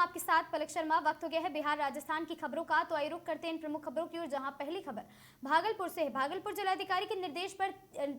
आपके साथ पलक शर्मा। वक्त हो गया है बिहार राजस्थान की खबरों का, तो आइए रुक करते हैं इन प्रमुख खबरों की ओर, जहां पहली खबर भागलपुर से है। भागलपुर जिलाधिकारी के निर्देश पर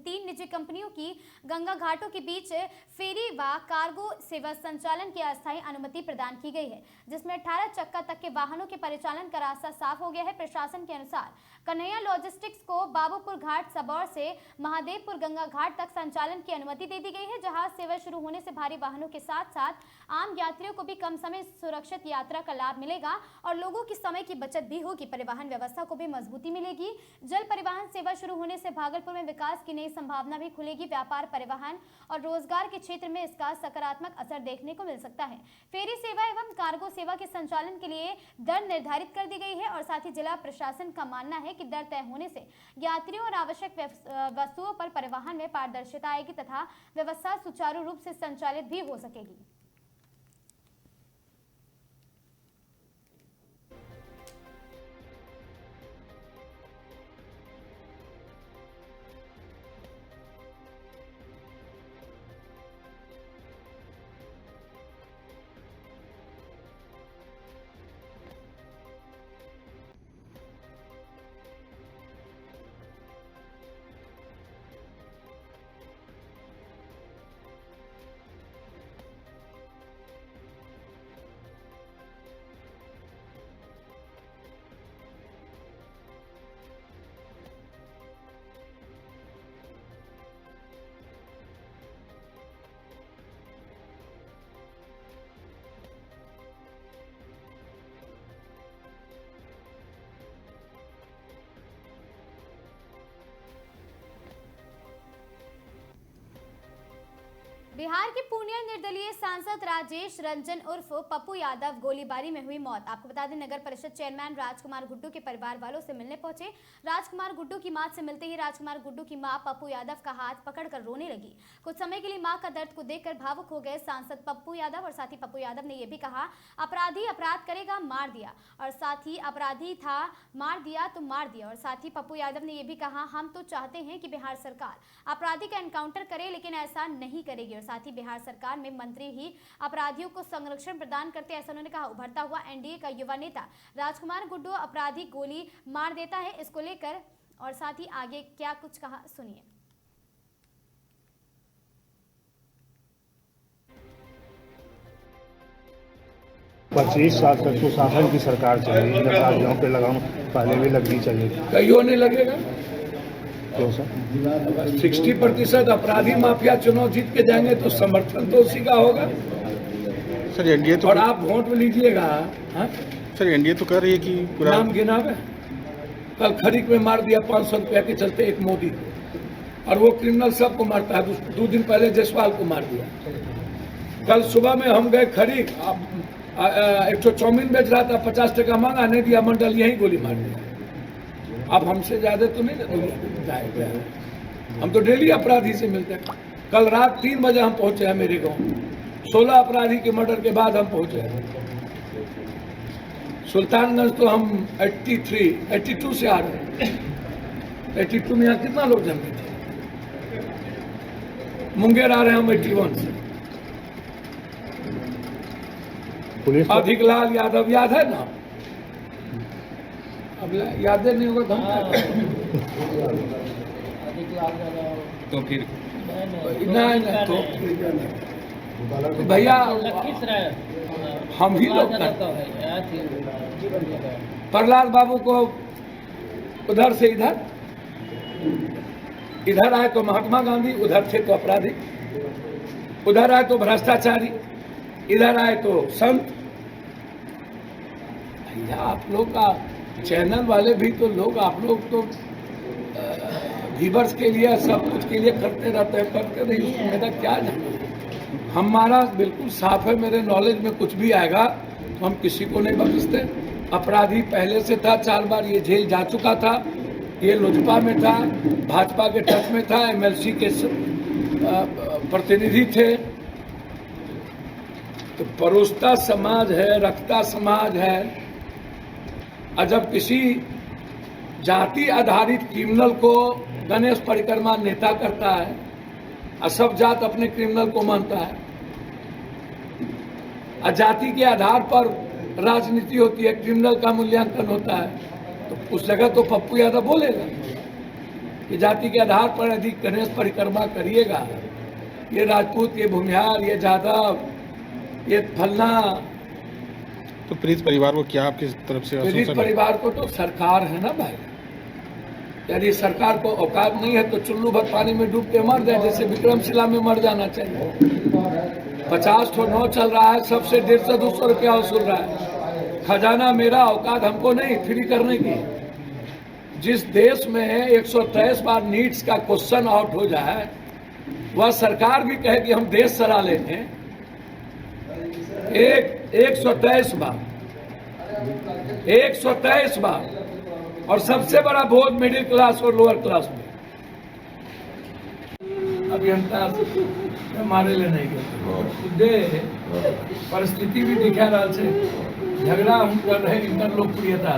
3 निजी कंपनियों की गंगा घाटों के बीच फेरी व कार्गो सेवा संचालन की अस्थायी अनुमति प्रदान की गई है, जिसमें 18 चक्का तक के वाहनों के परिचालन का रास्ता साफ हो गया है। प्रशासन के अनुसार कन्हैया लॉजिस्टिक्स को बाबूपुर घाट सबौर से महादेवपुर गंगा घाट तक संचालन की अनुमति दे दी गई है। जहाज सेवा शुरू होने से भारी वाहनों के साथ साथ आम यात्रियों को भी कम समय सुरक्षित यात्रा का लाभ मिलेगा और लोगों की समय की बचत भी होगी। परिवहन व्यवस्था को भी मजबूती मिलेगी। जल परिवहन सेवा शुरू होने से भागलपुर में विकास की नई संभावना भी खुलेगी। व्यापार, परिवहन और रोजगार के क्षेत्र में इसका सकारात्मक असर देखने को मिल सकता है। फेरी सेवा एवं कार्गो सेवा के संचालन के लिए दर निर्धारित कर दी गई है और साथ ही जिला प्रशासन का मानना है कि दर तय होने से यात्रियों और आवश्यक वस्तुओं पर परिवहन में पारदर्शिता आएगी तथा व्यवस्था सुचारू रूप से संचालित भी हो सकेगी। बिहार के पूर्णिया निर्दलीय सांसद राजेश रंजन उर्फ पप्पू यादव गोलीबारी में हुई मौत। आपको बता दें, नगर परिषद चेयरमैन राजकुमार गुड्डू के परिवार वालों से मिलने पहुंचे। राजकुमार गुड्डू की मां से मिलते ही राजकुमार गुड्डू की मां पप्पू यादव का हाथ पकड़कर रोने लगी। कुछ समय के लिए मां का दर्द को देखकर भावुक हो गए सांसद पप्पू यादव और साथ ही पप्पू यादव ने यह भी कहा, अपराधी अपराध करेगा मार दिया, और साथ ही अपराधी था मार दिया तो मार दिया। और साथ ही पप्पू यादव ने यह भी कहा, हम तो चाहते हैं कि बिहार सरकार अपराधी का एनकाउंटर करे, लेकिन ऐसा नहीं करेगी। और साथ ही बिहार सरकार में मंत्री ही अपराधियों को संरक्षण प्रदान करते, ऐसा उन्होंने कहा। उभरता हुआ एनडीए का युवा नेता राजकुमार गुड्डू अपराधी गोली मार देता है, इसको लेकर और साथ ही आगे क्या कुछ कहा, सुनिए। 25 साल तक सुशासन की सरकार चली, इन अपराधियों पे लगाम पहले भी लगनी चाहिए। कईयों नहीं लगेगा। क्यों सर? 60% अपराधी माफिया चुनाव जीत के जाएंगे तो समर्थन तो उसी का होगा। सर एनडीए तो और आप वोट में लीजिएगा। सर एनडीए तो कह रही है कि नाम गिनाव है। कल खरीक में मार दिया 500 रुपया के चलते एक मोदी, और वो क्रिमिनल सबको मारता है। 2 दिन पहले जसवाल को मार दिया। कल सुबह में हम गए खरीक, एक तो चाउमीन बेच रहा था, 50 टका मांगा, नहीं दिया, मंडल यही गोली मार दिया। अब हमसे ज्यादा तो नहीं जाएगा। हम तो डेली अपराधी से मिलते हैं। कल रात 3 बजे हम पहुंचे हैं मेरे गांव। 16 अपराधी के मर्डर के बाद हम पहुंचे हैं। सुल्तानगंज तो हम 82 से आ रहे हैं। 82 में यहाँ कितना लोग जन्मे थे। मुंगेर आ रहे हैं हम 81 से। पुलिस अधिकलाल यादव याद है ना? अब याद नहीं होगा तो फिर नहीं तो भैया हम ही लोग प्रहलाद बाबू को उधर से इधर आए तो महात्मा गांधी, उधर थे तो अपराधी, उधर आए तो भ्रष्टाचारी, इधर आए तो संत। भैया आप लोग का चैनल वाले भी तो लोग, आप लोग तो व्यूअर्स के लिए सब कुछ के लिए करते रहते हैं, करते नहीं। मेरा क्या जाना, हमारा बिल्कुल साफ है। मेरे नॉलेज में कुछ भी आएगा तो हम किसी को नहीं बख्शते। अपराधी पहले से था, 4 बार ये जेल जा चुका था, ये लोजपा में था, भाजपा के टच में था, एमएलसी के प्रतिनिधि थे। तो परोसता समाज है, रखता समाज है। और जब किसी जाति आधारित क्रिमिनल को गणेश परिक्रमा नेता करता है और सब जात अपने क्रिमिनल को मानता है, जाति के आधार पर राजनीति होती है, क्रिमिनल का मूल्यांकन होता है, तो उस जगह तो पप्पू यादव बोलेगा कि जाति के आधार पर यदि गणेश परिक्रमा करिएगा, ये राजपूत, ये भूमिहार, ये जादव, ये फलना, तो पीड़ित परिवार को क्या आपकी तरफ से पीड़ित परिवार को तो सरकार है ना भाई। यदि सरकार को औकात नहीं है तो चुल्लू भर पानी में डूब के मर जाए, जैसे विक्रमशिला में मर जाना चाहिए। 50 ठो नौ चल रहा है, सबसे 150-200 रुपया वसूल रहा है। खजाना मेरा, औकात हमको नहीं फ्री करने की। जिस देश में 123 बार नीट्स का क्वेश्चन आउट हो जाए, वह सरकार भी कहे कि हम देश चला लेंगे। 123 बार, और सबसे बड़ा बोझ मिडिल क्लास और लोअर क्लास में। अभियंता हमारे लिए नहीं गए, परिस्थिति भी दिखा रहा है। झगड़ा हम कर रहे इनकर लोकप्रियता,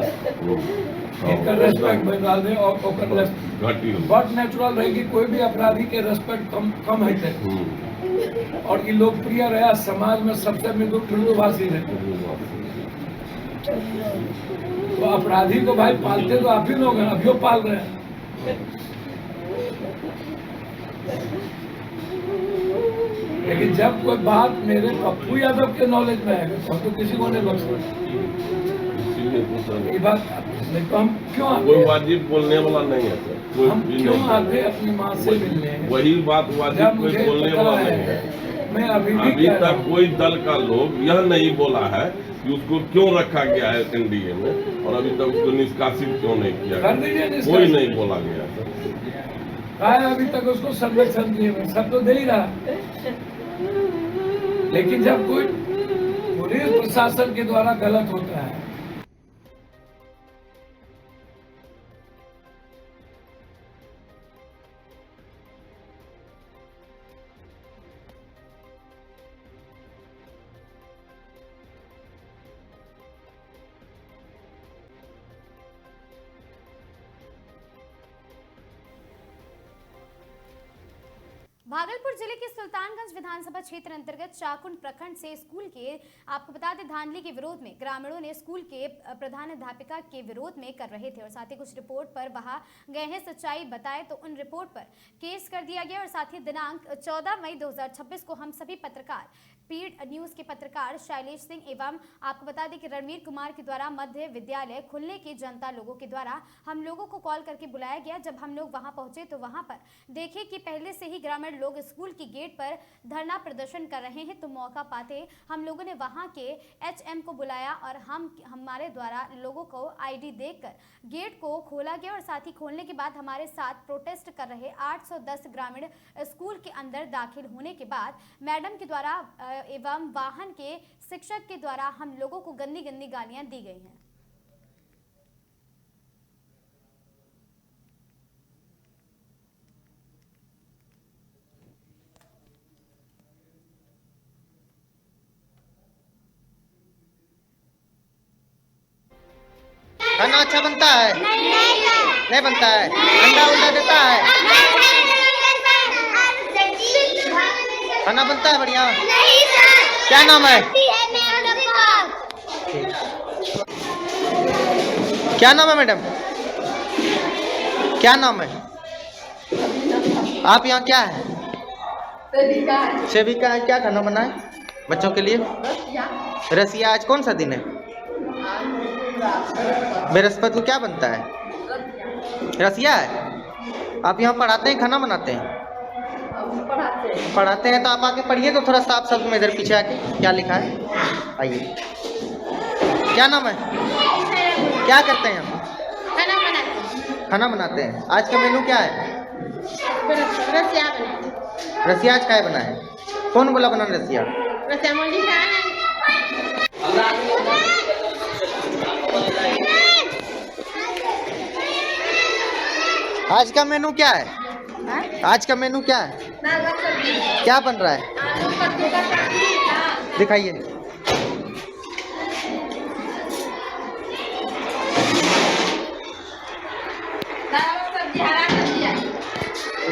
इनका रेस्पेक्ट बढ़ रहा है और बहुत नेचुरल रहेगी। कोई भी अपराधी के रेस्पेक्ट कम है और ये लोकप्रिय रहा, समाज में सबसे मृदुभाषी रहे। तो अपराधी को भाई पालते तो आप ही लोग हैं, अभियो पाल रहे हैं। लेकिन जब कोई बात मेरे पप्पू यादव के नॉलेज में आएगा तो किसी को नहीं बख्शा। ये बात नहीं तो हम क्यों आते? कोई वाजिब बोलने वाला नहीं है सर। हम क्यों आते अपनी माँ से मिलने? वही बात वाजिब कोई बोलने वाला नहीं है। मैं अभी तक कोई दल का लोग यह नहीं बोला है कि उसको क्यों रखा गया है एनडीए में, और अभी तक उसको निष्कासित क्यों नहीं किया गया, कोई नहीं बोला गया सर। अभी तक उसको संरक्षण दिए, सब तो दे ही रहा। लेकिन जब कोई पुलिस प्रशासन के द्वारा गलत होता है, भागलपुर जिले के सुल्तानगंज विधानसभा क्षेत्र अंतर्गत चाकुंड प्रखंड से स्कूल के, आपको बता दें, धांधली के विरोध में ग्रामीणों ने स्कूल के प्रधानाध्यापिका के विरोध में कर रहे थे और साथ ही कुछ रिपोर्ट पर वहां गए हैं। सच्चाई बताए तो उन रिपोर्ट पर केस कर दिया गया और साथ ही दिनांक 14 मई 2026 को हम सभी पत्रकार, पीड न्यूज के पत्रकार शैलेश सिंह एवं आपको बता दें कि रणवीर कुमार के द्वारा मध्य विद्यालय खुलने की जनता लोगों के द्वारा हम लोगों को कॉल करके बुलाया गया। जब हम लोग वहां पहुंचे तो वहां पर देखे कि पहले से ही ग्रामीण लोग स्कूल की गेट पर धरना प्रदर्शन कर रहे हैं। तो मौका पाते हम लोगों ने वहां के एचएम को बुलाया और हमारे द्वारा लोगों को आईडी देकर गेट को खोला गया और साथ ही खोलने के बाद हमारे साथ प्रोटेस्ट कर रहे 810 ग्रामीण स्कूल के अंदर दाखिल होने के बाद मैडम के द्वारा एवं वाहन के शिक्षक के द्वारा हम लोगों को गंदी गंदी गालियां दी गई हैं। खाना अच्छा बनता है? नहीं बनता है। अंडा उंडा देता है? खाना बनता है बढ़िया? क्या नाम है? क्या नाम है मैडम? क्या नाम है? आप यहाँ क्या है? सेविका है। क्या खाना बना है बच्चों के लिए? रसिया। आज कौन सा दिन है? बृहस्पति को क्या बनता है? रसिया है। आप यहाँ पढ़ाते हैं, खाना बनाते हैं? पढ़ाते हैं तो आप आके पढ़िए तो थोड़ा साफ शब्द में, इधर पीछे आके। क्या लिखा है? आइए। क्या नाम है? क्या करते हैं आप? खाना बनाते हैं। आज का मेनू क्या है? रसिया। आज क्या बना है? कौन बोला बना रसिया? आज का मेनू क्या है? आज का मेनू क्या है? क्या बन रहा है? दिखाइए।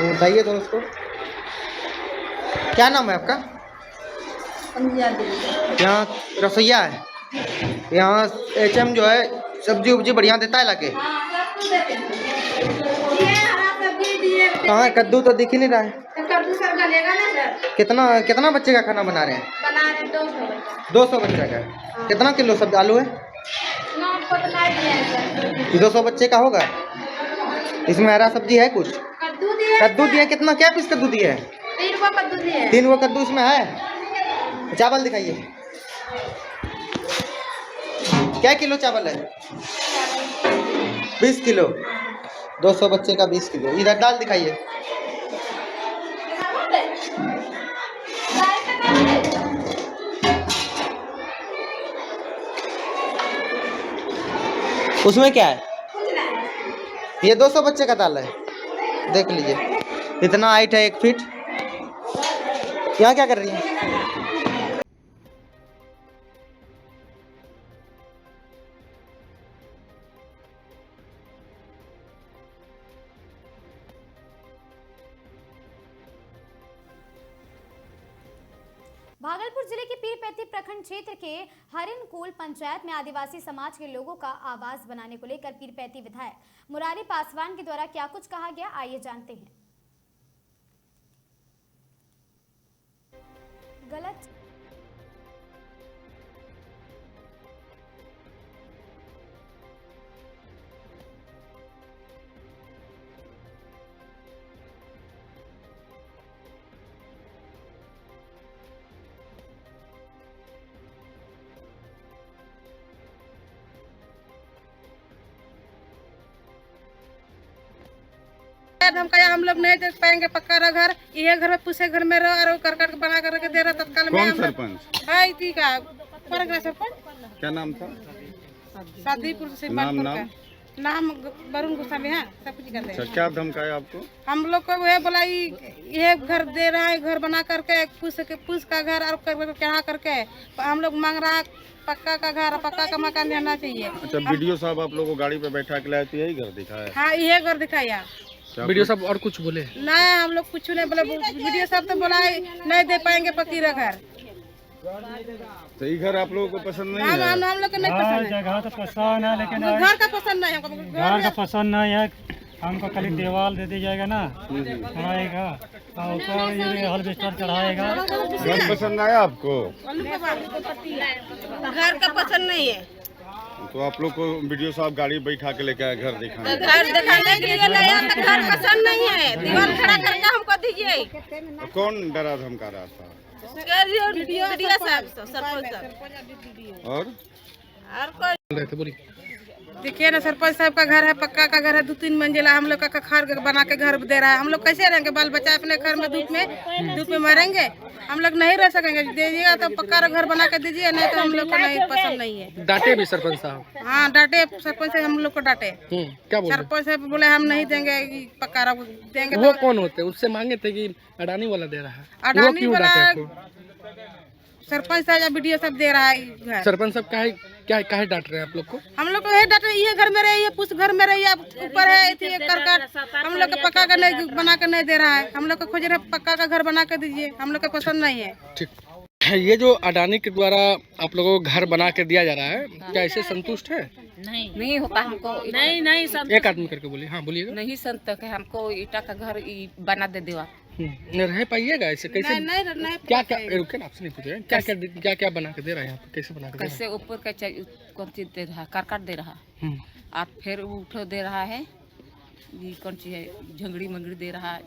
बताइए दोस्तों, क्या नाम है आपका? यहाँ रसोईया है, यहाँ HM जो है सब्जी उब्जी बढ़िया देता है लाके। कहाँ है कद्दू तो दिख ही नहीं रहा है। कद्दू सर गलेगा ना सर। कितना बच्चे का खाना बना रहे हैं? बना रहे 200 200 बच्चे का। कितना किलो सब आलू है? 200 बच्चे का होगा। इसमें हरा सब्जी है कुछ? कद्दू दिया। कितना क्या पीस कद्दू दिया है? 3 वो कद्दू दिए। 3 वो कद्दू इसमें है। चावल दिखाइए, क्या किलो चावल है? 20 किलो। 200 बच्चे का 20 किलो। इधर दाल दिखाइए। उसमें क्या है? ये 200 बच्चे का दाल है, देख लीजिए। इतना हाइट है 1 फीट। यहाँ क्या कर रही है? भागलपुर जिले के पीरपैंती प्रखंड क्षेत्र के हरिनकुल पंचायत में आदिवासी समाज के लोगों का आवास बनाने को लेकर पीरपैंती विधायक मुरारी पासवान के द्वारा क्या कुछ कहा गया, आइए जानते हैं। गलत धमकाया, हम लोग नहीं दे पाएंगे पक्का घर। ये घर में पूछे घर में रहो और कर बना करके दे रहा तत्काल में। कौन सरपंच? हाय ठीक है, परगना सरपंच। क्या नाम था? शादीपुर से नाम नाम वरुण गोस्वामी है। सब कुछ करते हैं। क्या धमकाया आपको? हम लोग को वह बोला ये घर दे रहा है, घर बना करके पूछ का घर और चढ़ा करके हम लोग मांग रहा है पक्का का घर, पक्का का मकान रहना चाहिए। अच्छा, वीडियो साहब आप लोगों को गाड़ी पे बैठा के लाए तो यही घर दिखाया? हाँ यही घर दिखाया। वीडियो साहब और कुछ बोले? नहीं हम लोग कुछ नहीं बोले। वीडियो साहब तो बोला नहीं दे पाएंगे पकीरा घर। तो ये घर आप लोगों को पसंद नहीं है? हम लोग को नहीं पसंद है। जगह तो पसंद है, लेकिन घर का पसंद नहीं हमको। घर का पसंद नहीं है हमको। खाली दीवार दे दी जाएगा ना, बनाएगा और ऊपर ये हल्वेस्टर चढ़ाएगा। घर पसंद आया आपको? घर का पसंद नहीं है। तो आप लोग को वीडियो साहब गाड़ी बैठा के लेके आए घर दिखाने? घर दिखाने के लिए लाया तो घर पसंद नहीं है। दीवार खड़ा करके हमको दीजिए। तो कौन डरा धमका रहा था? वीडियो साहब सरपंच साहब। और कोई देखिए ना, सरपंच साहब का घर है, पक्का का घर है, 2-3 मंजिला। हम लोग का घर बना के घर दे रहा है। हम लोग कैसे रहेंगे? बाल बच्चा अपने घर में धूप में मरेंगे? हम लोग नहीं रह सकेंगे। दीजिएगा तो पक्का घर बना के दीजिए, नहीं तो हम लोग को नहीं पसंद नहीं है। डांटे भी सरपंच साहब? हाँ डांटे सरपंच साहब, हम लोग को डांटे। क्या बोले? सरपंच साहब बोले हम नहीं देंगे पक्का देंगे। वो कौन होते हैं? उससे मांगे थे कि अडानी वाला दे रहा है। अडानी वाला सरपंच साहब या वीडियो सब दे रहा है घर। सरपंच साहब काहे डांट रहे हैं आप लोग को? हम लोग को डांट रहे, ये घर में रहिए, पूछ घर में रहिए, ऊपर है करकट। हम लोग को पक्का का नहीं बना के नहीं दे रहा है। हम लोग को खोज रहे पक्का का घर बना के दीजिए, हम लोग को पसंद नहीं है। ठीक, ये जो अडानी के द्वारा आप लोगों को घर बना के दिया जा रहा है, क्या इससे संतुष्ट है? नहीं होता हमको। नहीं एक आदमी करके बोलिए। हाँ बोलिएगा। नहीं संतोष है हमको। ईटा का घर बना दे देवा। नहीं रह पाइएगा ऐसे? कैसे? नहीं क्या रुके ना, आपसे नहीं पूछ रहे। क्या बना के दे रहा है यहाँ पे? कैसे बना के दे रहा है? कैसे ऊपर का कौन चीज दे रहा है? करकट दे रहा है और फिर उठो दे रहा है। ये कौन चीज है? झंगड़ी मंगड़ी दे रहा है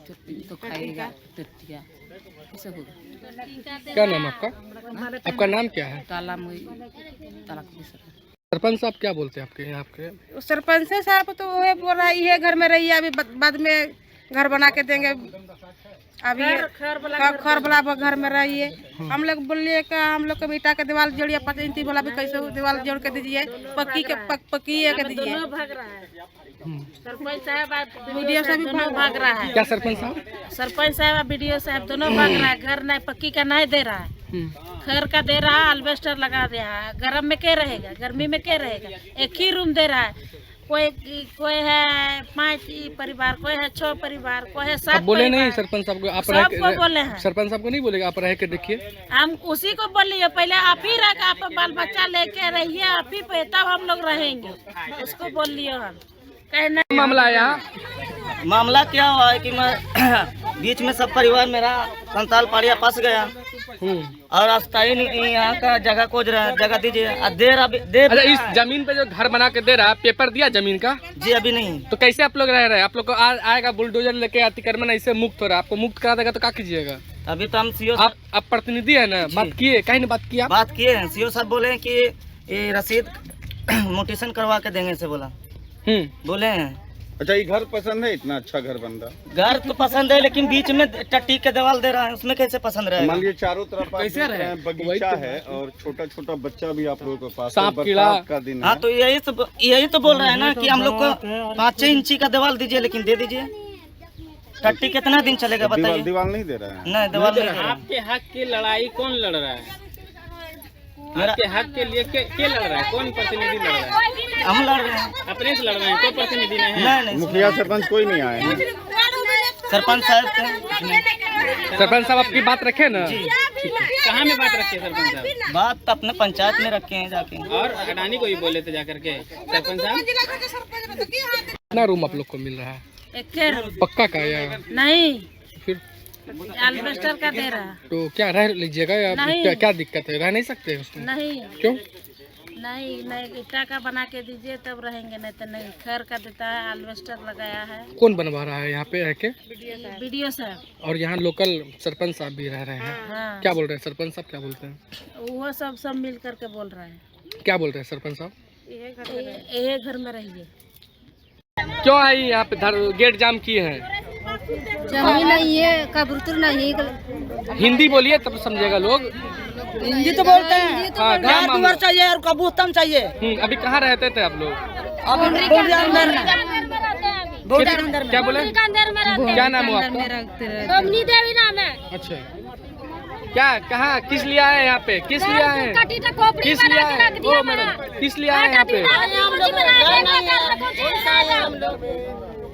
तो खाएगा। कैसे होगा? क्या नाम आपका? आपका नाम क्या है? ताला सरपंच साहब क्या बोलते हैं आपके यहाँ? आपके सरपंच साहब तो वो बोल रहा है ये घर में रहिए, अभी बाद में घर बना के देंगे। अभी खर वाला घर में रहिए। हम लोग बोलिए कि हम लोग को ईटा के दीवार जोड़िए, 5 इंची वाला भी कैसे दीवार जोड़ के दीजिए, पक्की के दीजिए। सरपंच साहब वीडियो से भी भाग रहा है। क्या सरपंच साहब? सरपंच साहब वीडियो साहब दोनों भाग रहा है। घर नहीं पक्की का नहीं दे रहा है, खर का दे रहा है, अल्बेस्टर लगा दिया है। गर्म में क्या रहेगा? गर्मी में क्या रहेगा? एक ही रूम दे रहा है। कोई है 5 परिवार, कोई है 6 परिवार, कोई है 7 बोले परिवार। नहीं सरपंच साहब को? आप सबको बोले हैं। सरपंच साहब को नहीं बोलेगा? आप रह के देखिए। हम उसी को बोलिए, पहले आप ही रह के आप बाल बच्चा लेके रहिए, आप ही पे तब हम लोग रहेंगे। उसको बोल लिए हम कहना। मामला है यहाँ? मामला क्या हुआ है कि मैं बीच में सब परिवार मेरा संताल पाड़िया फंस गया और अस्थायी यहाँ का जगह खोज रहा है, जगह दीजिए। अच्छा, इस जमीन पे जो घर बना के दे रहा है, पेपर दिया जमीन का? जी अभी नहीं। तो कैसे आप लोग रह रहे हैं? आप लोग को आएगा बुलडोजर लेके अतिक्रमण ऐसे मुक्त हो रहा है, आपको मुक्त करा देगा तो क्या कीजिएगा? अभी तो हम सीओ आप प्रतिनिधि है ना, बात किए? कहीं नहीं बात किया? बात किए हैं, सीओ साहब बोले कि ये रसीद मोटेशन करवा के देंगे से बोला, बोले हैं। अच्छा, ये घर पसंद है? इतना अच्छा घर बन रहा? घर तो पसंद है, लेकिन बीच में टट्टी के दीवार दे रहा है, उसमें कैसे पसंद रहेगा? मान लीजिए चारों तरफ आप कैसे देख रहे हैं, बगीचा है और छोटा छोटा बच्चा भी आप लोगों के पास, सांप कीड़ा का दिन हाँ, है। तो यही तो बोल रहे हैं ना कि हम लोग को 5-6 इंची का दीवार दीजिए, लेकिन दे दीजिए। टट्टी कितना दिन चलेगा बताइए? दीवार नहीं दे रहा है? नहीं, दीवार नहीं दे रहा है। आपके हक की लड़ाई कौन लड़ रहा है? आपके हक के लिए के लड़ रहा है? कौन प्रतिनिधि लड़ रहा है? हम लड़ रहे हैं। अपने से लड़ रहे हैं, कोई प्रतिनिधि नहीं है? नहीं, मुखिया सरपंच कोई नहीं आए हैं? सरपंच साहब सरपंच साहब आपकी बात रखे ना? कहाँ में बात रखे सरपंच साहब? बात अपने पंचायत में रखे हैं जाके। और अडानी को भी बोले थे जाकर के सरपंच साहब। कितना रूम आप लोग को मिल रहा है? एक पक्का का या नहीं, फिर? एल्वेस्टर का दे रहा। तो क्या रह लीजिएगा या नहीं। क्या दिक्कत है? रह नहीं सकते उसमें? नहीं क्यों? नहीं, ईटा का बना के दीजिए तब रहेंगे, नहीं तो नहीं। खैर का देता है, एल्वेस्टर लगाया है। कौन बनवा रहा है यहाँ पे रह के? वीडियो साहब। और यहाँ लोकल सरपंच साहब भी रह रहे हैं। हाँ। क्या बोल रहे हैं सरपंच साहब? क्या बोलते हैं वो सब मिल करके बोल रहे हैं। क्या बोल रहे हैं सरपंच साहब? यही घर में रहिए। क्यों आई यहाँ पे? गेट जाम किए हैं? जमीन नहीं है, कबूतर नहीं। हिंदी बोलिए तब समझेगा लोग। हिंदी तो बोलते हैं। हाँ, क्या मामला? चाहिए और कबूतर चाहिए। अभी कहाँ रहते थे आप लोग? क्या बोले? क्या नाम हुआ आपका? देवी नाम है। अच्छा, क्या कहाँ किस लिए आए यहाँ पे? किस लिए आए? किस लिए आए? ओ मैडम, किस लिए आए यहाँ पे?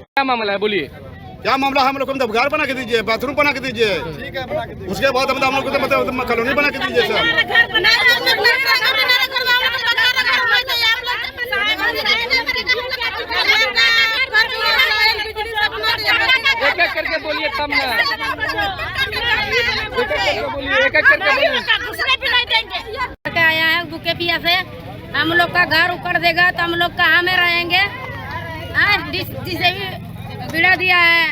क्या मामला है बोलिए? क्या मामला? हम लोग को घर बना के दीजिए, बाथरूम बना के दीजिए, उसके बाद हम लोग को मतलब कॉलोनी बना के दीजिए सर। एक एक करके बोलिए तब ना। एक एक करके बोलिए। आया है भूखे पियासे, हम लोग का घर उखड़ देगा तो हम लोग कहाँ में रहेंगे? जिसे भी बिड़ा दिया है,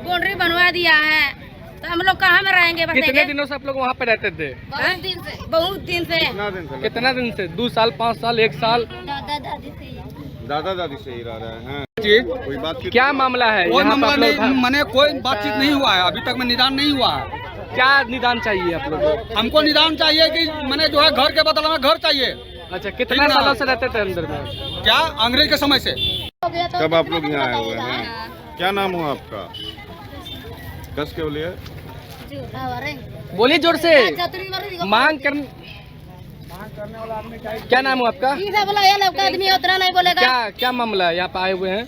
बाउंड्री बनवा दिया है, तो हम लोग कहाँ में रहेंगे? कितने दिनों से आप लोग वहाँ पे रहते थे? बहुत दिन से। कितना दिन से? 2 साल, 5 साल, 1 साल? दादा दादी से ही रह रहे हैं जी। कोई बात क्या मामला है? कोई मामला नहीं, मैंने कोई बातचीत नहीं हुआ है अभी तक में, निदान नहीं हुआ है। क्या निदान चाहिए आप लोगों को? हमको निदान चाहिए कि मैंने जो है घर के बदला में घर चाहिए। अच्छा, कितना सालों से रहते थे अंदर में? क्या अंग्रेज के समय से? तब आप लोग यहाँ आए हुए हैं। क्या नाम हुआ आपका? कस के बोलिए। बोलिए जोर से, मांग कर। क्या नाम हुआ आपका? आदमी उतना नहीं बोलेगा। क्या मामला है? यहाँ पे आए हुए हैं।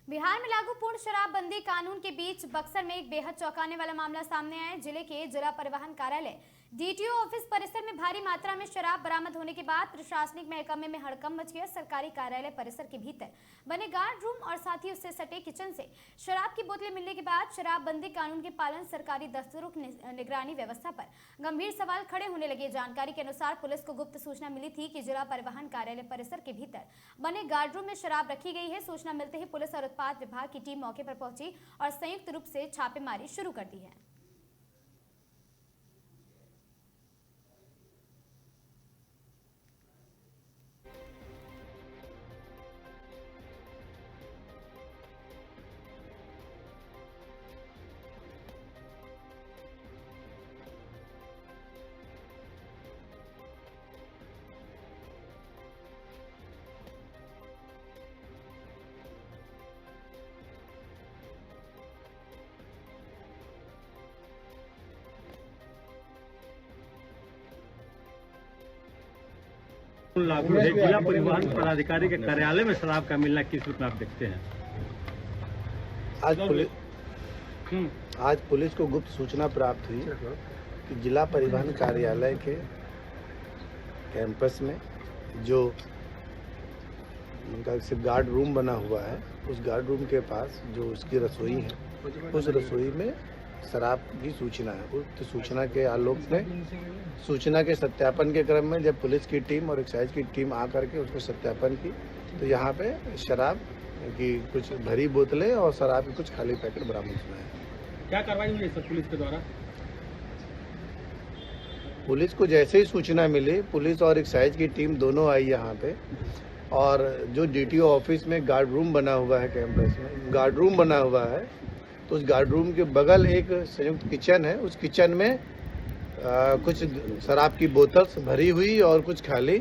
बिहार में लागू पूर्ण शराबबंदी कानून के बीच बक्सर में एक बेहद चौंकाने वाला मामला सामने आया है। जिले के जिला परिवहन कार्यालय डीटीओ ऑफिस परिसर में भारी मात्रा में शराब बरामद होने के बाद प्रशासनिक महकमे में हड़कंप मच गया। सरकारी कार्यालय परिसर के भीतर बने गार्ड रूम और साथ ही उससे सटे किचन से शराब की बोतलें मिलने के बाद शराबबंदी कानून के पालन सरकारी दफ्तरों की निगरानी व्यवस्था पर गंभीर सवाल खड़े होने लगे। जानकारी के अनुसार पुलिस को गुप्त सूचना मिली थी कि जिला परिवहन कार्यालय परिसर के भीतर बने गार्ड रूम में शराब रखी गई है। सूचना मिलते ही पुलिस और उत्पाद विभाग की टीम मौके पर पहुंची और संयुक्त रूप से छापेमारी शुरू कर दी है। लागू है। जिला परिवहन पदाधिकारी के कार्यालय में शराब का मिलना किस रूप में आप देखते हैं? आज पुलिस को गुप्त सूचना प्राप्त हुई कि जिला परिवहन कार्यालय के कैंपस में जो उनका सिर्फ गार्ड रूम बना हुआ है, उस गार्ड रूम के पास जो उसकी रसोई है, उस रसोई में शराब की सूचना है। उस सूचना के आलोक में, सूचना के सत्यापन के क्रम में जब पुलिस की टीम और एक्साइज की टीम आकर के उसको सत्यापन की, तो यहाँ पे शराब की कुछ भरी बोतलें और शराब के कुछ खाली पैकेट बरामद हुए हैं। क्या कार्रवाई हुई सर पुलिस के द्वारा? पुलिस को जैसे ही सूचना मिली, पुलिस और एक्साइज की टीम दोनों आई यहाँ पे, और जो डीटीओ ऑफिस में गार्ड रूम बना हुआ है, कैंपस में गार्ड रूम बना हुआ है, तो उस गार्ड रूम के बगल एक संयुक्त किचन है। उस किचन में कुछ शराब की बोतल भरी हुई और कुछ खाली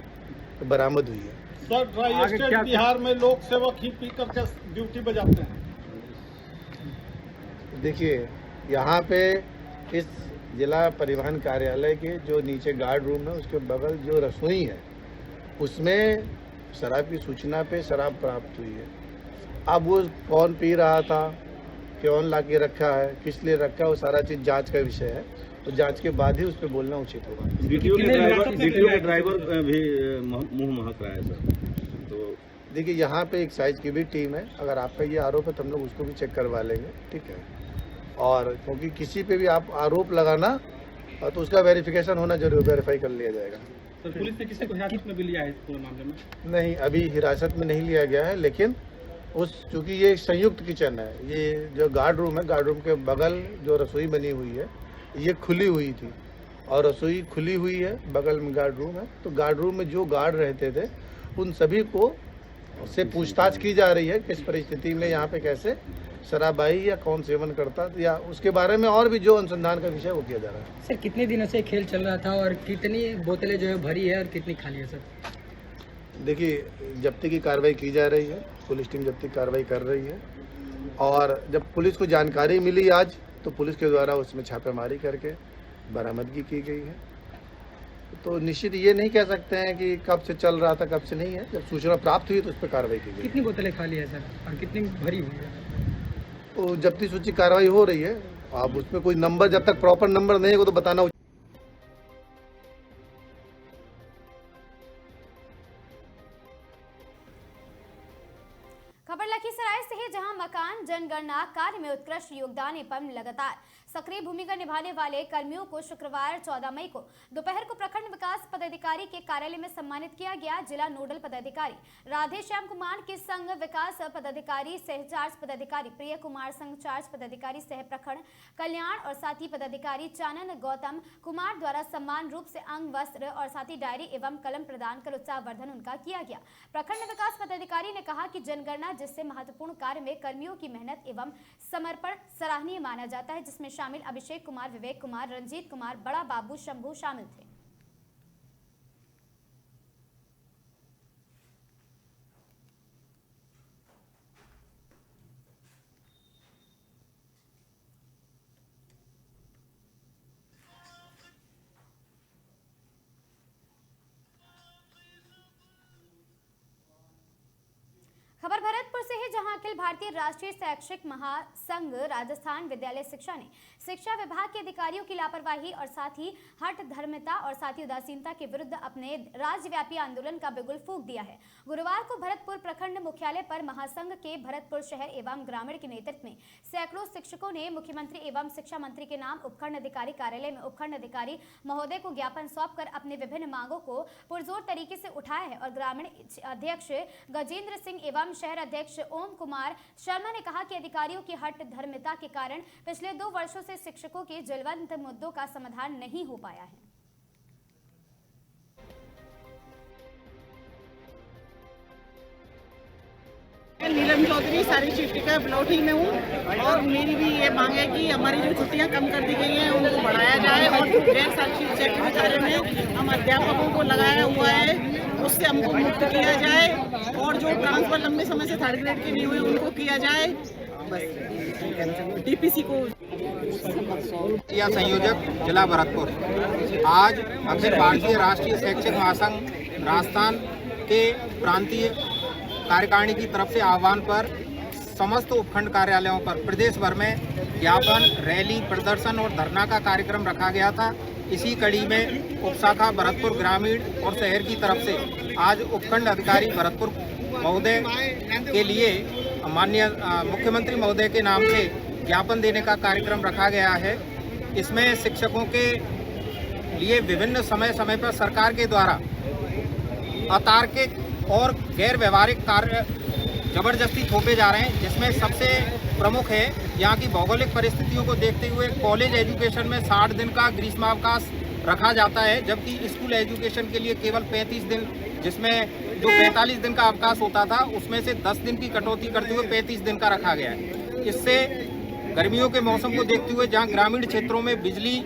बरामद हुई है। सर, ड्राई स्टेट बिहार में लोक सेवक ही पी करके ड्यूटी बजाते हैं। देखिए, यहाँ पे इस जिला परिवहन कार्यालय के जो नीचे गार्ड रूम है, उसके बगल जो रसोई है, उसमें शराब की सूचना पे शराब प्राप्त हुई है। अब वो कौन पी रहा था, कौन ला के रखा है, किस लिए रखा है, वो सारा चीज़ जांच का विषय है। तो जांच के बाद ही उस पर बोलना उचित होगा। डीटीओ के ड्राइवर भी मुंह महक रहा है सर। तो देखिए, यहाँ पे एक्साइज की भी टीम है। अगर आपका ये आरोप है तो हम लोग उसको भी चेक करवा लेंगे, ठीक है। और क्योंकि किसी पे भी आप आरोप लगाना तो उसका वेरिफिकेशन होना जरूर, वेरीफाई कर लिया जाएगा। तो पुलिस ने किसी को हिरासत में भी लिया है इस पूरे मामले में? नहीं, अभी हिरासत में नहीं लिया गया है, लेकिन चूँकि ये संयुक्त किचन है, ये जो गार्ड रूम है, गार्ड रूम के बगल जो रसोई बनी हुई है, ये खुली हुई थी और रसोई खुली हुई है, बगल में गार्ड रूम है। तो गार्ड रूम में जो गार्ड रहते थे, उन सभी को से पूछताछ की जा रही है, किस परिस्थिति में यहाँ पे कैसे शराब आई या कौन सेवन करता, या उसके बारे में और भी जो अनुसंधान का विषय वो किया जा रहा है। सर, कितने दिनों से खेल चल रहा था और कितनी बोतलें जो है भरी है और कितनी खाली है? सर, देखिए, जब्ती की कार्रवाई की जा रही है, पुलिस टीम जब्ती की कार्रवाई कर रही है, और जब पुलिस को जानकारी मिली आज, तो पुलिस के द्वारा उसमें छापेमारी करके बरामदगी की गई है। तो निश्चित ये नहीं कह सकते हैं कि कब से चल रहा था, कब से नहीं है। जब सूचना प्राप्त हुई तो उस पर कार्रवाई की गई। कितनी बोतलें खाली है सर और कितनी भरी हुई है? तो जब्ती सूची कार्रवाई हो रही है। अब उसमें कोई नंबर, जब तक प्रॉपर नंबर नहीं होगा तो बताना। खबर लखीसराय से है, जहां मकान जनगणना कार्य में उत्कृष्ट योगदान एवं लगातार सक्रिय भूमिका निभाने वाले कर्मियों को शुक्रवार 14 मई को दोपहर को प्रखंड विकास पदाधिकारी के कार्यालय में सम्मानित किया गया। जिला नोडल पदाधिकारी राधे श्याम कुमार के संग विकास पदाधिकारी, सह चार्ज पदाधिकारी प्रिय कुमार, संघ चार्ज पदाधिकारी सह प्रखंड कल्याण और साथी पदाधिकारी चानन गौतम कुमार द्वारा सम्मान रूप से अंग, वस्त्र और साथी डायरी एवं कलम प्रदान कर उत्साहवर्धन उनका किया गया। प्रखंड विकास पदाधिकारी ने कहा कि जनगणना जिससे महत्वपूर्ण कार्य में कर्मियों की मेहनत एवं समर्पण सराहनीय माना जाता है, जिसमें शामिल अभिषेक कुमार, विवेक कुमार, रंजीत कुमार, बड़ा बाबू, शंभू शामिल थे। खबर भरतपुर से है, जहां अखिल भारतीय राष्ट्रीय शैक्षिक महासंघ राजस्थान विद्यालय शिक्षा ने शिक्षा विभाग के अधिकारियों की लापरवाही और साथ ही हठ धर्मिता और साथ ही उदासीनता के विरुद्ध अपने राज्यव्यापी आंदोलन का बिगुल फूंक दिया है। गुरुवार को भरतपुर प्रखंड मुख्यालय पर महासंघ के भरतपुर शहर एवं ग्रामीण के नेतृत्व में सैकड़ों शिक्षकों ने मुख्यमंत्री एवं शिक्षा मंत्री के नाम उपखंड अधिकारी कार्यालय में उपखंड अधिकारी महोदय को ज्ञापन सौंपकर अपने विभिन्न मांगों को पुरजोर तरीके से उठाया है। और ग्रामीण अध्यक्ष गजेंद्र सिंह एवं शहर अध्यक्ष ओम कुमार शर्मा ने कहा कि अधिकारियों की हठ धर्मिता के कारण पिछले 2 वर्षों से शिक्षकों के ज्वलंत मुद्दों का समाधान नहीं हो पाया है। नीलम चौधरी सारी शिक्षिका बलौठी में हूँ, और मेरी भी ये मांग है कि हमारी जो छुट्टियाँ कम कर दी गई हैं उनको बढ़ाया जाए, और जो गैर शैक्षणिक कार्य में हम अध्यापकों को लगाया हुआ है उससे हमको मुक्त किया जाए, और जो ट्रांसफर लंबे समय से 3rd ग्रेड के नहीं हुए उनको किया जाए। बस डीपीसी को संयोजक जिला भरतपुर आज अखिल भारतीय राष्ट्रीय शैक्षिक महासंघ राजस्थान के प्रांतीय कार्यकारिणी की तरफ से आह्वान पर समस्त उपखंड कार्यालयों पर प्रदेश भर में ज्ञापन, रैली, प्रदर्शन और धरना का कार्यक्रम रखा गया था। इसी कड़ी में उपशाखा भरतपुर ग्रामीण और शहर की तरफ से आज उपखंड अधिकारी भरतपुर महोदय के लिए माननीय मुख्यमंत्री महोदय के नाम से ज्ञापन देने का कार्यक्रम रखा गया है। इसमें शिक्षकों के लिए विभिन्न समय समय पर सरकार के द्वारा अतार्किक और गैर व्यवहारिक कार्य जबरदस्ती थोपे जा रहे हैं, जिसमें सबसे प्रमुख है यहाँ की भौगोलिक परिस्थितियों को देखते हुए कॉलेज एजुकेशन में 60 दिन का ग्रीष्मावकाश रखा जाता है, जबकि स्कूल एजुकेशन के लिए केवल 35 दिन, जिसमें जो 45 दिन का अवकाश होता था उसमें से 10 दिन की कटौती करते हुए 35 दिन का रखा गया है। इससे गर्मियों के मौसम को देखते हुए जहाँ ग्रामीण क्षेत्रों में बिजली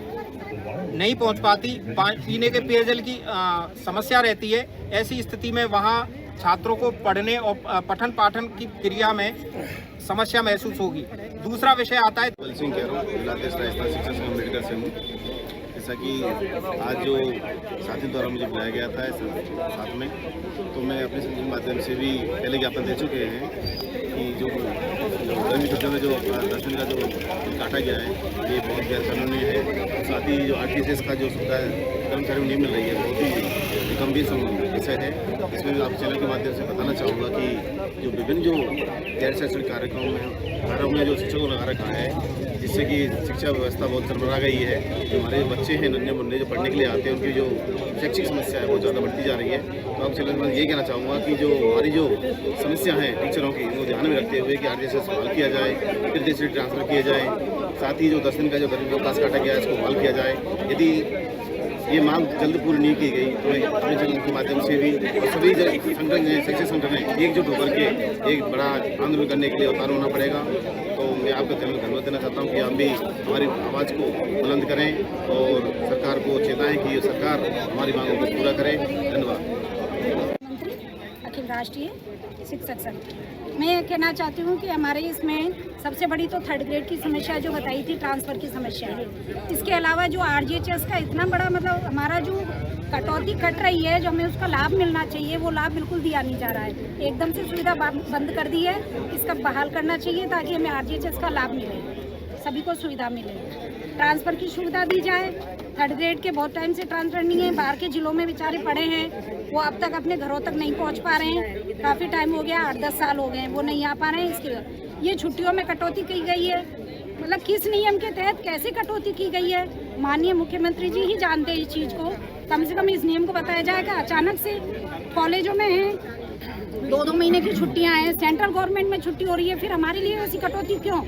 नहीं पहुँच पाती, पीने के पेयजल की समस्या रहती है, ऐसी स्थिति में वहाँ छात्रों को पढ़ने और पठन पाठन की क्रिया में समस्या महसूस होगी। दूसरा विषय आता है सिंह कह रहा हूँ, राजस्थान शिक्षक संघ अम्बेडकर से हूँ। जैसा कि आज जो साथी द्वारा मुझे बुलाया गया था साथ में, तो मैं अपने संघ के माध्यम से भी पहले ज्ञापन दे चुके हैं कि जो गर्मी छुट्टियों में जो 10 दिन का जो काटा गया है ये बहुत गैर कानूनी है। साथ ही जो RTCS का जो सुविधा कर्मचारियों को नहीं मिल रही है, बहुत ही गंभीर विषय है। इसमें आप चैनल के माध्यम से बताना चाहूँगा कि जो विभिन्न जो गैर शैक्षणिक कार्यक्रमों में जो शिक्षकों को लगा रखा है, जिससे कि शिक्षा व्यवस्था बहुत चरमरा गई है। जो हमारे बच्चे हैं नन्हे मुन्ने जो पढ़ने के लिए आते हैं, उनकी जो शैक्षिक समस्या है बहुत ज़्यादा बढ़ती जा रही है। तो आप चैनल में ये कहना चाहूँगा कि जो हमारी जो समस्या है टीचरों की, वो ध्यान में रखते हुए कि RTCS बहाल किया जाए, फिर देश ट्रांसफ़र किए जाए। साथ ही जो 10 दिन का जो गर्मी अवकाश काटा गया है इसको बहाल किया जाए। यदि ये मांग जल्द पूरी नहीं की गई तो अपने चैनल के माध्यम से भी सभी संगठन शैक्षिक संगठन एकजुट होकर के एक बड़ा आंदोलन करने के लिए उतार होना पड़ेगा। तो मैं आपका चैनल धन्यवाद देना चाहता हूँ कि आप भी हमारी आवाज़ को बुलंद करें और सरकार को चेताएं कि सरकार हमारी मांगों को पूरा करे। धन्यवाद। मंत्री अखिल राष्ट्रीय शिक्षक संघ, मैं ये कहना चाहती हूँ कि हमारे इसमें सबसे बड़ी तो 3rd ग्रेड की समस्या जो बताई थी, ट्रांसफ़र की समस्या है। इसके अलावा जो RGHS का इतना बड़ा मतलब हमारा जो कटौती कट रही है, जो हमें उसका लाभ मिलना चाहिए वो लाभ बिल्कुल दिया नहीं जा रहा है। एकदम से सुविधा बंद कर दी है, इसका बहाल करना चाहिए ताकि हमें RGHS का लाभ मिले, सभी को सुविधा मिले। ट्रांसफ़र की सुविधा दी जाए। 3rd ग्रेड के बहुत टाइम से ट्रांसफ़र नहीं है, बाहर के ज़िलों में बेचारे पढ़े हैं, वो अब तक अपने घरों तक नहीं पहुंच पा रहे हैं। काफ़ी टाइम हो गया, 8-10 साल हो गए हैं, वो नहीं आ पा रहे हैं। इसके ये छुट्टियों में कटौती की गई है, मतलब किस नियम के तहत कैसे कटौती की गई है, माननीय मुख्यमंत्री जी ही जानते हैं इस चीज़ को। कम से कम इस नियम को बताया जाएगा। अचानक से कॉलेजों में हैं 2-2 महीने की छुट्टियाँ हैं, सेंट्रल गवर्नमेंट में छुट्टी हो रही है, फिर हमारे लिए ऐसी कटौती क्यों?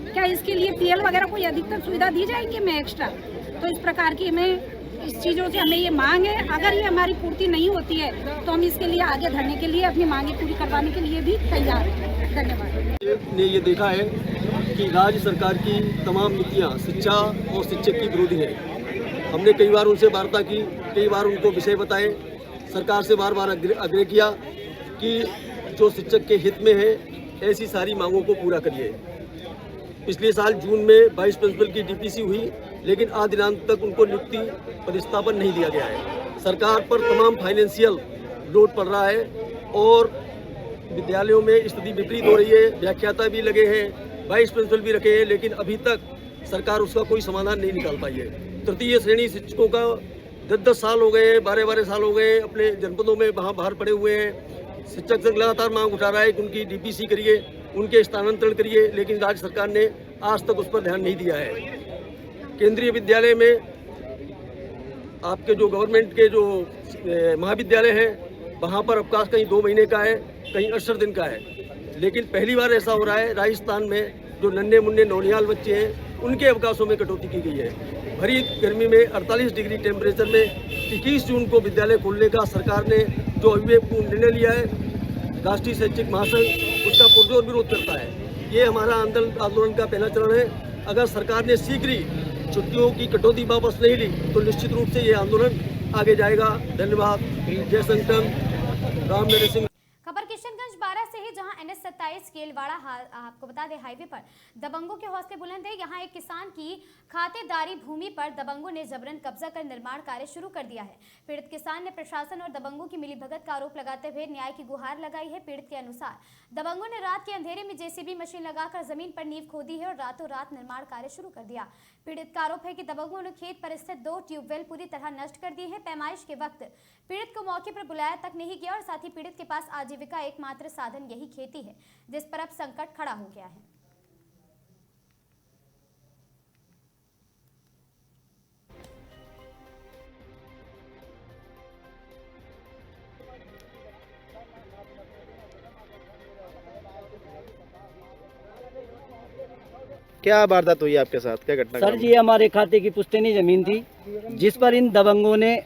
क्या इसके लिए PL वगैरह कोई अधिकतर सुविधा दी जाएगी हमें एक्स्ट्रा? तो इस प्रकार की हमें इस चीज़ों से हमें ये मांग है। अगर ये हमारी पूर्ति नहीं होती है तो हम इसके लिए आगे धरने के लिए, अपनी मांगे पूरी करवाने के लिए भी तैयार हैं। धन्यवाद। ने ये देखा है कि राज्य सरकार की तमाम नीतियाँ शिक्षा और शिक्षक की विरोधी है। हमने कई बार उनसे वार्ता की, कई बार उनको विषय बताए, सरकार से बार बार आग्रह किया कि जो शिक्षक के हित में है ऐसी सारी मांगों को पूरा करिए। पिछले साल जून में वाइस प्रिंसिपल की DPC हुई, लेकिन आज दिनांक तक उनको नियुक्ति पदस्थापन नहीं दिया गया है। सरकार पर तमाम फाइनेंशियल लोड पड़ रहा है और विद्यालयों में स्थिति विपरीत हो रही है। व्याख्याता भी लगे हैं, वाइस प्रिंसिपल भी रखे हैं, लेकिन अभी तक सरकार उसका कोई समाधान नहीं निकाल पाई है। तृतीय श्रेणी शिक्षकों का 10-10 साल हो गए, 12-12 साल हो गए, अपने जनपदों में वहाँ बाहर पड़े हुए हैं। शिक्षक संघ लगातार मांग उठा रहा है कि उनकी DPC करिए, उनके स्थानांतरण करिए, लेकिन राज्य सरकार ने आज तक उस पर ध्यान नहीं दिया है। केंद्रीय विद्यालय में आपके जो गवर्नमेंट के जो महाविद्यालय हैं वहाँ पर अवकाश कहीं 2 महीने का है, कहीं 68 दिन का है, लेकिन पहली बार ऐसा हो रहा है राजस्थान में जो नन्हे मुन्ने नौनिहाल बच्चे हैं उनके अवकाशों में कटौती की गई है। भरी गर्मी में 48 डिग्री टेम्परेचर में 21 जून को विद्यालय खोलने का सरकार ने जो अविवेकपूर्ण निर्णय लिया है, राष्ट्रीय शैक्षिक महासंघ उसका पुरजोर विरोध करता है। ये हमारा आंदोलन का पहला चरण है। अगर सरकार ने शीघ्र ही छुट्टियों की कटौती वापस नहीं ली तो निश्चित रूप से ये आंदोलन आगे जाएगा। धन्यवाद। जय संगठन, राम नरेश सिंह। खबर किशनगंज 12 से है, जहां NH-27 27 केलवाड़ा आपको बता दें हाईवे पर दबंगों के हौसले बुलंद है। यहाँ एक किसान की खातेदारी भूमि पर दबंगों ने जबरन कब्जा कर निर्माण कार्य शुरू कर दिया है। पीड़ित किसान ने प्रशासन और दबंगों की मिलीभगत का आरोप लगाते हुए न्याय की गुहार लगाई है। पीड़ित के अनुसार दबंगों ने रात के अंधेरे में जेसीबी मशीन लगाकर जमीन पर नींव खोदी है और रातों रात निर्माण कार्य शुरू कर दिया। पीड़ित का आरोप है कि दबंगों ने खेत पर स्थित 2 ट्यूबवेल पूरी तरह नष्ट कर दिए हैं। पैमाइश के वक्त पीड़ित को मौके पर बुलाया तक नहीं गया और साथ ही पीड़ित के पास आजीविका एकमात्र साधन यही खेती है, जिस पर अब संकट खड़ा हो गया है। क्या वारदात हुई आपके साथ, क्या घटना? सर जी, हमारे खाते की पुश्तैनी ज़मीन थी जिस पर इन दबंगों ने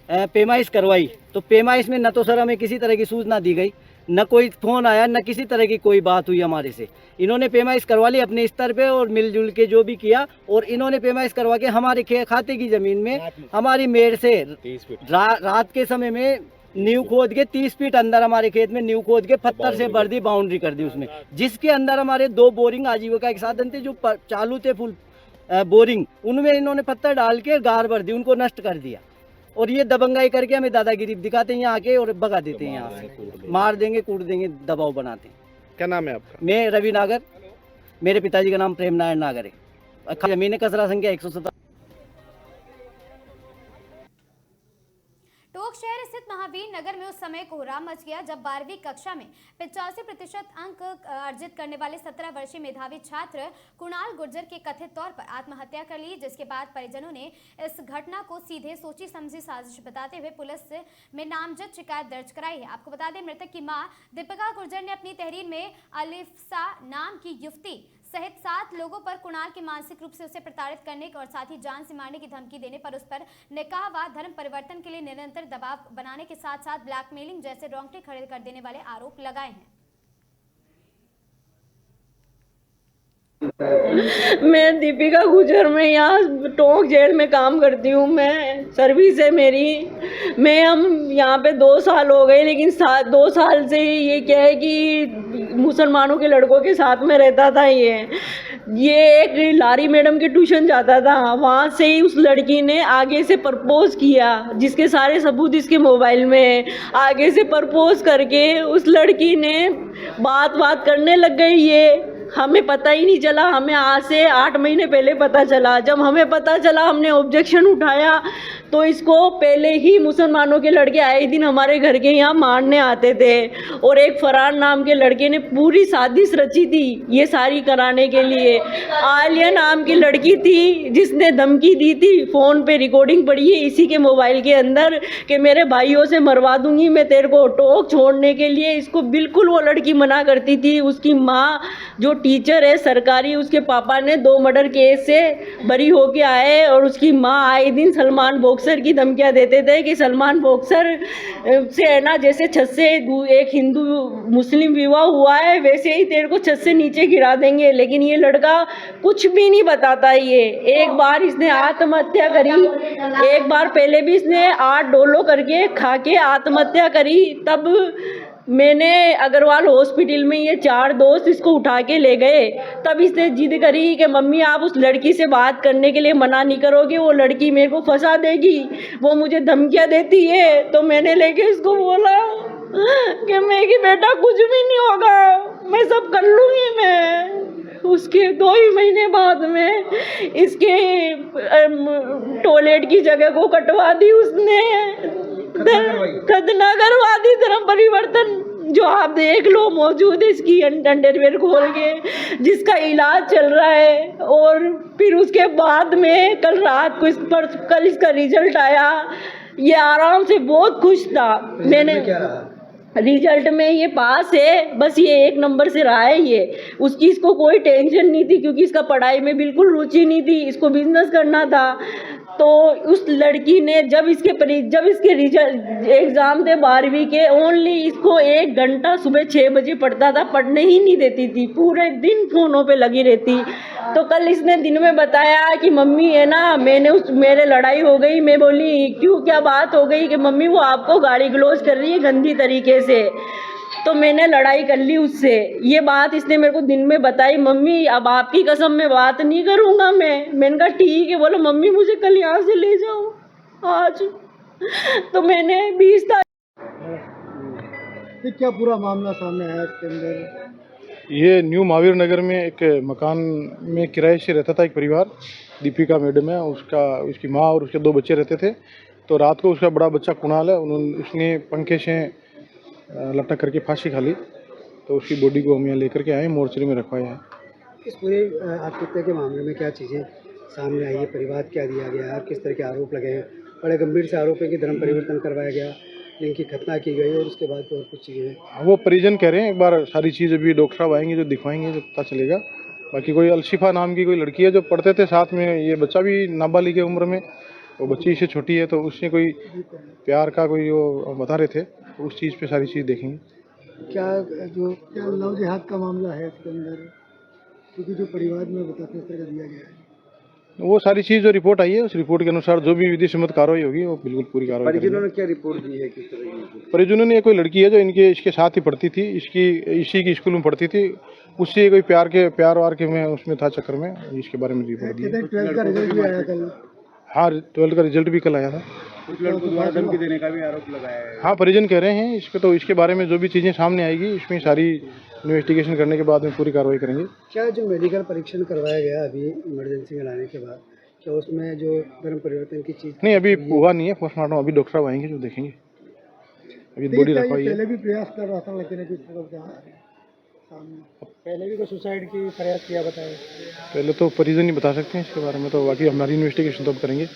पेमाइश करवाई। तो पेमाइश में न तो सर हमें किसी तरह की सूचना दी गई, न कोई फ़ोन आया, न किसी तरह की कोई बात हुई हमारे से। इन्होंने पेमाइश करवा ली अपने स्तर पे और मिलजुल के जो भी किया, और इन्होंने पेमाइश करवा के हमारे खाते की ज़मीन में हमारी मेड़ से रात के समय में नींव खोद के 30 फीट अंदर हमारे खेत में नींव खोद के पत्थर से भर दी, बाउंड्री कर दी उसमें, जिसके अंदर हमारे 2 बोरिंग आजीविका के साधन थे जो चालू थे फुल बोरिंग, उनमें इन्होंने पत्थर डाल के गार भर दी, उनको नष्ट कर दिया। और ये दबंगाई करके हमें दादागिरी दिखाते हैं यहाँ आके और भगा देते हैं यहाँ से, मार देंगे, कूट देंगे, दबाव बनाते हैं। क्या नाम है आपका? मैं रवि नागर, मेरे पिताजी का नाम प्रेम नारायण नागर है। जमीन कसरा संख्या 117। टोंक शहर स्थित महावीर नगर में उस समय कोहराम मच गया जब 12वीं कक्षा में 85% अंक अर्जित करने वाले 17 वर्षीय मेधावी छात्र कुणाल गुर्जर के कथित तौर पर आत्महत्या कर ली, जिसके बाद परिजनों ने इस घटना को सीधे सोची समझी साजिश बताते हुए पुलिस में नामजद शिकायत दर्ज कराई है। आपको बता दें, मृतक की मां दीपिका गुर्जर ने अपनी तहरीर में अलिफ्सा नाम की युवती सहित 7 लोगों पर कुणाल के मानसिक रूप से उसे प्रताड़ित करने और साथ ही जान से मारने की धमकी देने पर उस पर निकाह व धर्म परिवर्तन के लिए निरंतर दबाव बनाने के साथ साथ ब्लैकमेलिंग जैसे रोंगटे खड़े कर देने वाले आरोप लगाए हैं। मैं दीपिका गुर्जर, मैं यहाँ टोंक जेल में काम करती हूँ। मैं सर्विस है मेरी। हम यहाँ पे 2 साल हो गए, लेकिन 2 साल से ये क्या है कि मुसलमानों के लड़कों के साथ में रहता था। ये एक लारी मैडम के ट्यूशन जाता था, वहाँ से ही उस लड़की ने आगे से प्रपोज किया, जिसके सारे सबूत इसके मोबाइल में है। आगे से प्रपोज करके उस लड़की ने बात करने लग गई। ये हमें पता ही नहीं चला, हमें आज से 8 महीने पहले पता चला। जब हमें पता चला हमने ऑब्जेक्शन उठाया, तो इसको पहले ही मुसलमानों के लड़के आए दिन हमारे घर के यहाँ मारने आते थे, और एक फरहान नाम के लड़के ने पूरी साजिश रची थी ये सारी कराने के लिए। आलिया नाम की लड़की थी जिसने धमकी दी थी, फ़ोन पे रिकॉर्डिंग पड़ी है इसी के मोबाइल के अंदर, कि मेरे भाइयों से मरवा दूंगी मैं तेरे को। टोंक छोड़ने के लिए इसको बिल्कुल वो लड़की मना करती थी। उसकी माँ जो टीचर है सरकारी, उसके पापा ने 2 मर्डर केस से बरी होके आए, और उसकी माँ आए दिन सलमान बॉक्सर की धमकियाँ देते थे कि सलमान बॉक्सर से है ना, जैसे छत से एक हिंदू मुस्लिम विवाह हुआ है वैसे ही तेरे को छत से नीचे गिरा देंगे। लेकिन ये लड़का कुछ भी नहीं बताता। ये एक बार इसने आत्महत्या करी, एक बार पहले भी इसने 8 डोलो करके खा के आत्महत्या करी। तब मैंने अग्रवाल हॉस्पिटल में ये 4 दोस्त इसको उठा के ले गए। तब इसने जिद करी कि मम्मी आप उस लड़की से बात करने के लिए मना नहीं करोगे, वो लड़की मेरे को फंसा देगी, वो मुझे धमकियाँ देती है। तो मैंने लेके इसको बोला कि मैं कि बेटा कुछ भी नहीं होगा, मैं सब कर लूँगी मैं। उसके 2 ही महीने बाद में इसके टॉयलेट की जगह को कटवा दी उसने, खतना करवा दी, धर्म परिवर्तन जो आप देख लो मौजूद है इसकी अंडरवेयर खोल के, जिसका इलाज चल रहा है। और फिर उसके बाद में कल रात को कल इसका रिजल्ट आया। ये आराम से बहुत खुश था। मैंने रिजल्ट में ये पास है, बस ये 1 नंबर से रहा है। ये उसकी इसको कोई टेंशन नहीं थी, क्योंकि इसका पढ़ाई में बिल्कुल रुचि नहीं थी, इसको बिजनेस करना था। तो उस लड़की ने जब इसके रिजल्ट एग्ज़ाम थे 12वीं के, ओनली इसको 1 घंटा सुबह 6 बजे पढ़ता था, पढ़ने ही नहीं देती थी, पूरे दिन फ़ोनों पे लगी रहती। तो कल इसने दिन में बताया कि मम्मी है ना, मेरे लड़ाई हो गई। मैं बोली क्यों, क्या बात हो गई? कि मम्मी वो आपको गाली गलौज कर रही है गंदी तरीके से। तो मैंने लड़ाई कर ली उससे। ये बात इसने मेरे को दिन में बताई, मम्मी अब आपकी कसम में बात नहीं करूँगा मैंने कहा ठीक है। बोलो मम्मी मुझे कल यहाँ से ले जाओ आज। तो मैंने 20 तारीख क्या पूरा मामला सामने आया इसके अंदर? ये न्यू महावीर नगर में एक मकान में किराए से रहता था एक परिवार, दीपिका मैडम है, उसकी माँ और उसके 2 बच्चे रहते थे। तो रात को उसका बड़ा बच्चा कुणाल है, उसने पंखे से लटक करके फांसी खा ली। तो उसकी बॉडी को हम यहाँ लेकर के आए, मोर्चरी में रखवाया है। इस पूरे आत्महत्या के मामले में क्या चीज़ें सामने आई है? परिवार क्या दिया गया है और किस तरह के आरोप लगे हैं? बड़े गंभीर से आरोप है कि धर्म परिवर्तन करवाया गया, इनकी घटना की गई और उसके बाद और कुछ चीज़ें हैं। वो परिजन कह रहे हैं, एक बार सारी चीज़ अभी डॉक्टर साहब आएंगे जो दिखवाएंगे जो पता चलेगा। बाकी कोई अलशिफा नाम की कोई लड़की है जो पढ़ते थे साथ में, ये बच्चा भी नाबालिग है उम्र में, वो बच्ची इससे छोटी है। तो उसने कोई प्यार का कोई वो बता रहे थे, तो उस चीज़ पे सारी चीज़ देखेंगे। क्या लव जिहाद का मामला है इसके अंदर? क्योंकि जो परिवार में बताते इस तरह का दिया गया है, वो सारी चीज़ जो रिपोर्ट आई है उस रिपोर्ट के अनुसार जो भी विधि सम्मत कार्रवाई होगी वो बिल्कुल पूरी कार्रवाई करेंगे। परिजनों ने क्या रिपोर्ट दी है, किस तरह की? परिजनों ने, कोई लड़की है जो इसके साथ ही पढ़ती थी, इसी की स्कूल में पढ़ती थी, उससे कोई प्यार वार के में उसमें था चक्कर में, इसके बारे में रिपोर्ट दी। 12th का रिजल्ट भी आया कल। हाँ, 12th का रिजल्ट भी कल आया था। कुछ लड़कों द्वारा धमकी देने का भी आरोप लगाया है। हाँ, परिजन कह रहे हैं इसके, तो इसके बारे में जो भी चीज़ें सामने आएगी इसमें सारी इन्वेस्टिगेशन करने के बाद में पूरी कार्रवाई करेंगे। क्या जो मेडिकल परीक्षण करवाया गया अभी इमरजेंसी में लाने के बाद, क्या उसमें जो धर्म परिवर्तन की चीज़ नहीं अभी हुआ नहीं है पोस्टमार्टम, अभी डॉक्टर साहब आएंगे जो देखेंगे। अभी बॉडी रखवाई है। पहले भी प्रयास कर रहा था लेकिन अभी पहले भी कोई सुसाइड की प्रयास किया बताया? पहले तो परिजन ही बता सकते हैं इसके बारे में, तो बाकी हमारी इन्वेस्टिगेशन तो अब करेंगे।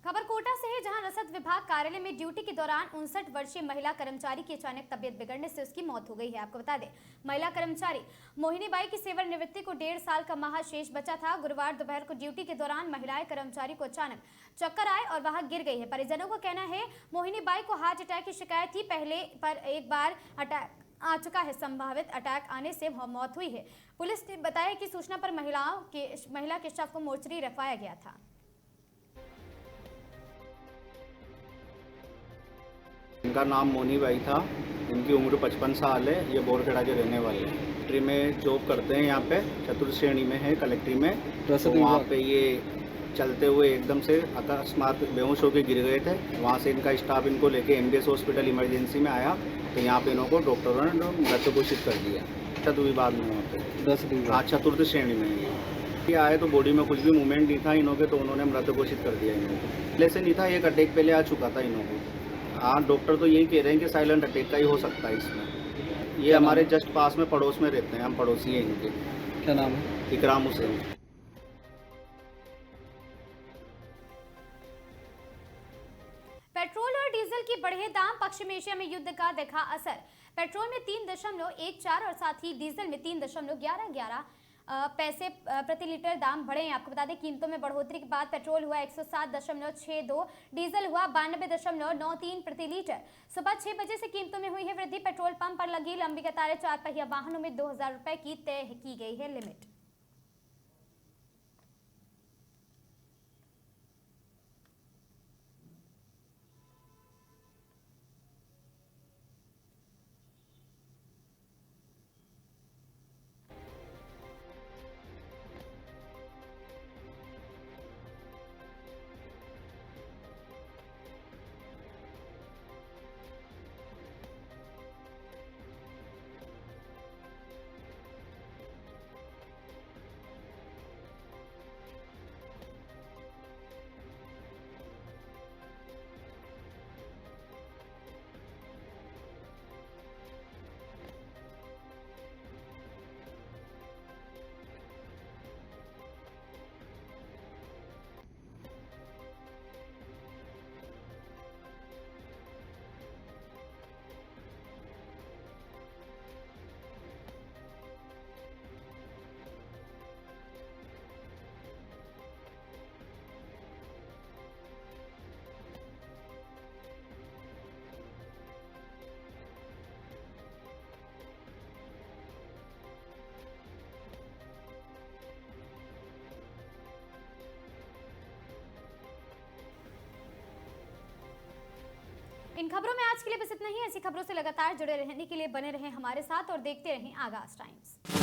खबर कोटा से है, जहां रसद विभाग कार्यालय में ड्यूटी के दौरान 59 वर्षीय महिला कर्मचारी की अचानक तबियत बिगड़ने से उसकी मौत हो गई है। आपको बता दें, महिला कर्मचारी मोहिनी बाई की सेवानिवृत्ति को 1.5 साल का माह शेष बचा था। गुरुवार दोपहर को ड्यूटी के दौरान महिला कर्मचारी को अचानक चक्कर आए और वहां गिर गई है। परिजनों का कहना है मोहिनी बाई को हार्ट अटैक की शिकायत थी, पहले पर एक बार अटैक आ चुका है, संभावित अटैक आने से मौत हुई है। पुलिस ने बताया कि सूचना पर महिला के शव को मोर्चरी रखवाया गया था। इनका नाम मोनी बाई था, इनकी उम्र 55 साल है, ये बोरखेड़ा के रहने वाले हैं। कलेक्ट्री में जॉब करते हैं, यहाँ पे चतुर्थ श्रेणी में है कलेक्ट्री में। तो वहाँ पे ये चलते हुए एकदम से अकस्मात बेहोश होकर गिर गए थे। वहाँ से इनका स्टाफ इनको लेके एमबीएस हॉस्पिटल इमरजेंसी में आया, तो यहाँ पे इनको डॉक्टरों ने मृत घोषित कर दिया। चतुर्थ विभाग में वहाँ पे हाँ चतुर्थ श्रेणी में ये आए, तो बॉडी में कुछ भी मूवमेंट नहीं था इन्हों के, तो उन्होंने मृत घोषित कर दिया इनको। पहले से नहीं था, एक अटैक पहले आ चुका था इन्हों को। हाँ, डॉक्टर तो यही कह रहे हैं कि साइलेंट अटैक का ही हो सकता है इसमें। ये हमारे जस्ट पास में पड़ोस में रहते हैं, हम पड़ोसी हैं इनके। क्या नाम है? इकराम हुसैन। पेट्रोल और डीजल की बढ़े दाम, पश्चिम एशिया में युद्ध का देखा असर। पेट्रोल में 3.14 और साथ ही डीजल में 3.11 पैसे प्रति लीटर दाम बढ़े हैं। आपको बता दें, कीमतों में बढ़ोतरी के बाद पेट्रोल हुआ 107.62, डीजल हुआ 92.93 प्रति लीटर। सुबह 6 बजे से कीमतों में हुई है वृद्धि। पेट्रोल पंप पर लगी लंबी कतारें, 4 पहिया वाहनों में 2000 रुपए की तय की गई है लिमिट। खबरों में आज के लिए बस इतना ही। ऐसी खबरों से लगातार जुड़े रहने के लिए बने रहें हमारे साथ और देखते रहें आगाज टाइम्स।